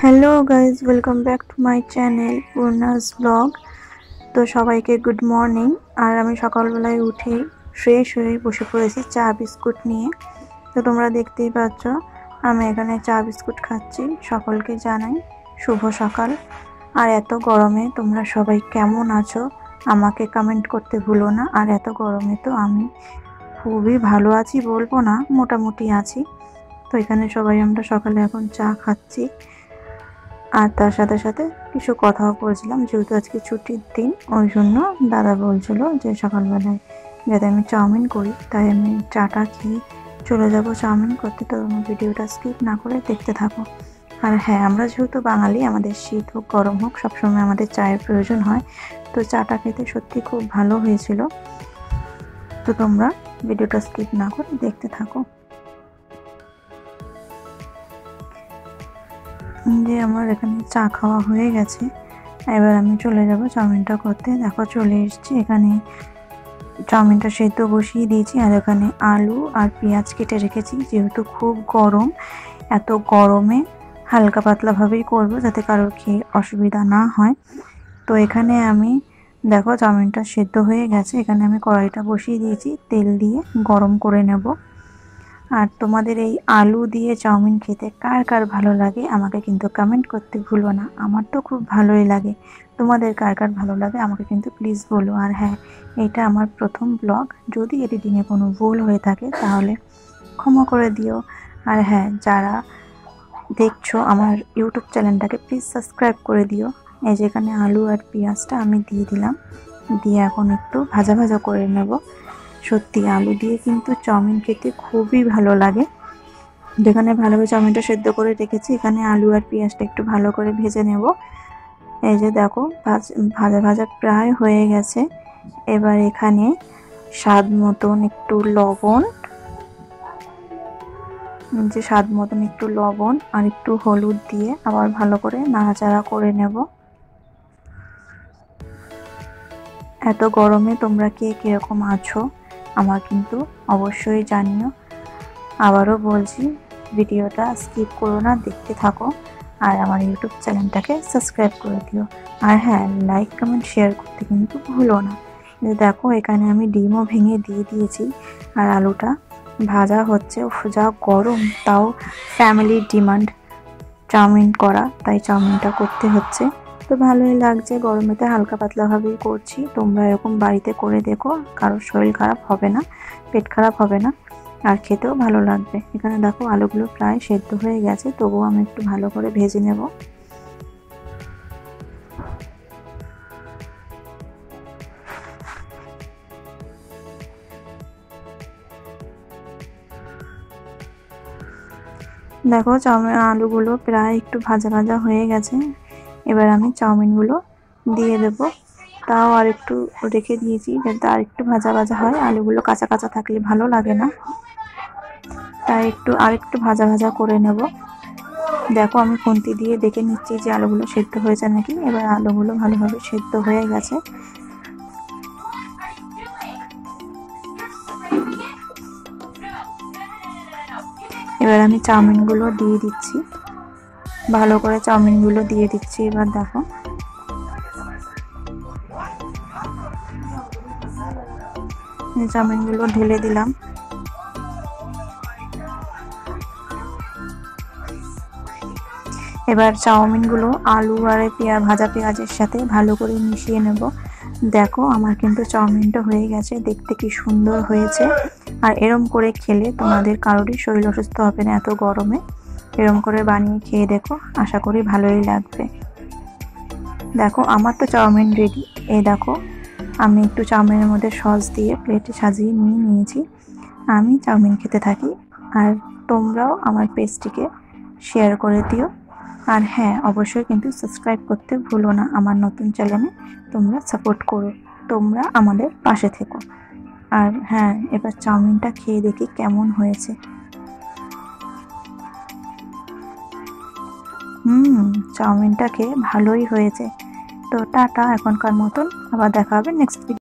Hello guys, welcome back to my channel Purnas vlog. তো সবাইকে good morning. আর আমি সকালবেলায় উঠে ফ্রেশ হয়ে বসে পড়েছি চা বিস্কুট নিয়ে। তো তোমরা দেখতেই পাচ্ছ আমি এখানে চা বিস্কুট খাচ্ছি। সকলকে জানাই শুভ সকাল। আর এত গরমে তোমরা সবাই কেমন আছো আমাকে কমেন্ট করতে ভুলো না। আর এত গরমে তো আমি খুবই ভালো আছি বলবো না, মোটামুটি আছি। তো এখানে সবাই আমরা সকালে এখন চা খাচ্ছি, আর তার সাথে সাথে কিছু কথাও বলছিলাম, যেহেতু আজকে ছুটির দিন ওই জন্য দাদা বলছিল যে সকালবেলায় যাতে আমি চাউমিন করি, তাই আমি চাটা খেয়ে চলে যাব চাউমিন করতে। তো ভিডিওটা স্কিপ না করে দেখতে থাকো। আর হ্যাঁ, আমরা যেহেতু বাঙালি, আমাদের শীত হোক গরম হোক সবসময় আমাদের চায়ের প্রয়োজন হয়। তো চাটা খেতে সত্যি খুব ভালো হয়েছিল। তো তোমরা ভিডিওটা স্কিপ না করে দেখতে থাকো। যে আমার এখানে চা খাওয়া হয়ে গেছে, এবার আমি চলে যাব চাউমিনটা করতে। দেখো চলে এসেছি, এখানে চাউমিনটা সেদ্ধ বসিয়ে দিয়েছি। আর এখানে আলু আর পেঁয়াজ কেটে রেখেছি, যেহেতু খুব গরম, এত গরমে হালকা পাতলাভাবেই করবো যাতে কারোর খেয়ে অসুবিধা না হয়। তো এখানে আমি দেখো চাউমিনটা সেদ্ধ হয়ে গেছে, এখানে আমি কড়াইটা বসিয়ে দিয়েছি, তেল দিয়ে গরম করে নেব। আর তোমাদের এই আলু দিয়ে চাউমিন খেতে কার কার ভালো লাগে আমাকে কিন্তু কমেন্ট করতে ভুলো না। আমার তো খুব ভালোই লাগে, তোমাদের কার কার ভালো লাগে আমাকে কিন্তু প্লিজ বলো। আর হ্যাঁ, এটা আমার প্রথম ব্লগ, যদি এডিটিংয়ে কোনো ভুল হয়ে থাকে তাহলে ক্ষমা করে দিও। আর হ্যাঁ, যারা দেখছো আমার ইউটিউব চ্যানেলটাকে প্লিজ সাবস্ক্রাইব করে দিও। এই যেখানে আলু আর পেঁয়াজটা আমি দিয়ে দিলাম, দিয়ে এখন একটু ভাজা ভাজা করে নেব। সত্যি আলু দিয়ে কিন্তু চাউমিন খেতে খুবই ভালো লাগে। যেখানে ভালোভাবে চাউমিনটা সেদ্ধ করে রেখেছি, এখানে আলু আর পেঁয়াজটা একটু ভালো করে ভেজে নেব। এই যে দেখো ভাজা ভাজা প্রায় হয়ে গেছে। এবার এখানে স্বাদ মতন একটু লবণ, আর একটু হলুদ দিয়ে আবার ভালো করে নাড়াচাড়া করে নেব। এত গরমে তোমরা কে কিরকম আছো আমার কিন্তু অবশ্যই জানিও। আবারও বলছি, ভিডিওটা স্কিপ করো না, দেখতে থাকো। আর আমার ইউটিউব চ্যানেলটাকে সাবস্ক্রাইব করে দিও। আর হ্যাঁ, লাইক কমেন্ট শেয়ার করতে কিন্তু ভুলো না। দেখো এখানে আমি ডিমও ভেঙে দিয়ে দিয়েছি, আর আলুটা ভাজা হচ্ছে। যা গরম, তাও ফ্যামিলির ডিমান্ড চাউমিন করা, তাই চাউমিনটা করতে হচ্ছে। তো ভালোই লাগছে, গরমেতে হালকা পাতলাভাবেই করছি। তোমরা এরকম বাড়িতে করে দেখো, কারোর শরীর খারাপ হবে না, পেট খারাপ হবে না, আর খেতেও ভালো লাগবে। এখানে দেখো আলুগুলো প্রায় সেদ্ধ হয়ে গেছে, তবুও আমি একটু ভালো করে ভেজে নেব। দেখো আলুগুলো প্রায় একটু ভাজা ভাজা হয়ে গেছে। এবার আমি চাউমিনগুলো দিয়ে দেব। তাও আর একটু রেখে দিয়েছি যাতে আর একটু ভাজা ভাজা হয়, আলুগুলো কাঁচা কাঁচা থাকলে ভালো লাগে না, তাই আরেকটু ভাজা ভাজা করে নেব। দেখো আমি খুন্তি দিয়ে দেখে নিচ্ছি যে আলুগুলো সেদ্ধ হয়েছে নাকি। এবার আলুগুলো ভালোভাবে সেদ্ধ হয়ে গেছে। এবার আমি চাউমিনগুলো দিয়ে দিচ্ছি, ভালো করে চাউমিনগুলো দিয়ে দিচ্ছি। এবার দেখো চাউমিনগুলো ঢেলে দিলাম। এবার চাউমিনগুলো আলু আর ভাজা পেঁয়াজের সাথে ভালো করে মিশিয়ে নেব। দেখো আমার কিন্তু চাউমিনটা হয়ে গেছে, দেখতে কি সুন্দর হয়েছে। আর এরম করে খেলে তোমাদের কারোরই শরীর অসুস্থ হবে না এত গরমে। এরম করে বানিয়ে খেয়ে দেখো, আশা করি ভালোই লাগবে। দেখো আমার তো চাউমিন রেডি। এই দেখো আমি একটু চাউমিনের মধ্যে সস দিয়ে প্লেটে সাজিয়ে নিয়েছি। আমি চাউমিন খেতে থাকি, আর তোমরাও আমার পেজটিকে শেয়ার করে দিও। আর হ্যাঁ, অবশ্যই কিন্তু সাবস্ক্রাইব করতে ভুলো না। আমার নতুন চ্যানেলে তোমরা সাপোর্ট করো, তোমরা আমাদের পাশে থেকো। আর হ্যাঁ, এবার চাউমিনটা খেয়ে দেখি কেমন হয়েছে। চাউমিনটা খেয়ে ভালোই হয়েছে। তো টাটা এখনকার মতন, আবার দেখা হবে নেক্সট ভিডিও।